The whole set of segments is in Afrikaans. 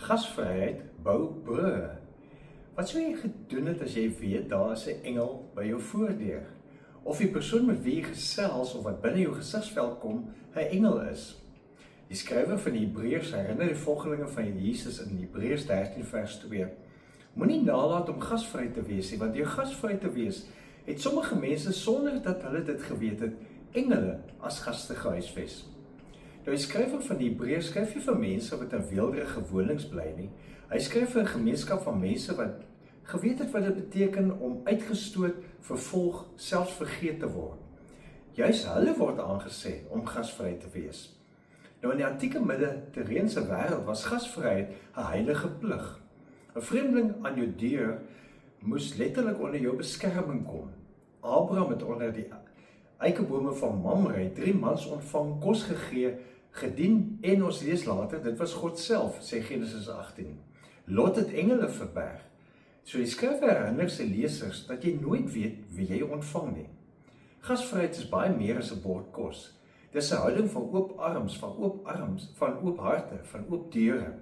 Gasvryheid bou brûe. Wat sou jy gedoen het as jy weet daar is 'n engel by jou voordeur? Of die persoon met wie jy gesels of wat binne jou gesigsveld kom, 'n engel is? Die skrywer van die Hebreërs herinner die volgelinge van Jesus in Hebreërs 13 vers 2. Moenie nalat om gasvry te wees nie, want deur gasvry te wees, het sommige mense sonder dat hulle dit geweet het, engele as gaste gehuisves. Nou, die skrywer van die Hebreërs skryf nie vir mense wat in weelderige wonings bly nie. Hy skryf vir 'n gemeenskap van mense wat geweet het wat dit beteken om uitgestoot, vervolg, selfs vergeet te word. Juis hulle word aangesê om gasvry te wees. Nou, in die antieke Middelterreense wêreld was gasvryheid 'n heilige plig. 'n Vreemdeling aan jou deur moes letterlik onder jou beskerming kom. Abraham het onder die eikebome van Mamre 3 mans ontvang, kos gegee, gedien en ons lees later, dit was God self, sê Genesis 18. Lot het engele verberg. So die skrywer herinner sy lesers dat jy nooit weet wie jy ontvang nie. Gasvryheid is baie meer as 'n bord kos. Dis 'n houding van oop arms, van oop harte, van oop deure.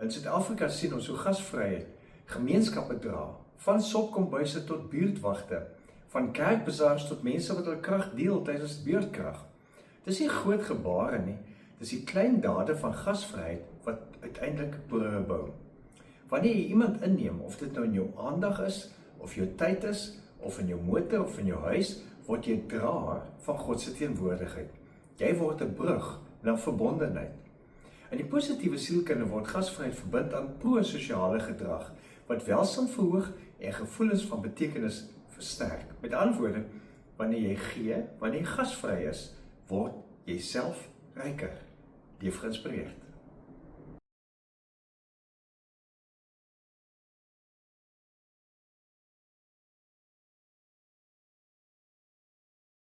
In Suid-Afrika sien ons hoe gasvryheid gemeenskappe dra, van sopkombuise tot buurtwagte, van kerkbazaars tot mense wat hul krag deel tydens beurtkrag. Dis nie groot gebare nie, dis die klein dade van gasvryheid wat uiteindelik brûe bou. Wanneer jy iemand inneem, of dit nou in jou aandag is, of jou tyd is, of in jou motor, of in jou huis, word jy draer van God se teenwoordigheid. Jy word 'n brug na verbondenheid. In die positiewe sielkunde word gasvryheid verbind aan pro-sosiale gedrag, wat welstand verhoog en gevoelens van betekenis versterk. Met ander woorde, wanneer jy gee, wanneer jy gasvry is, word jy self ryker. Leef geïnspireerd.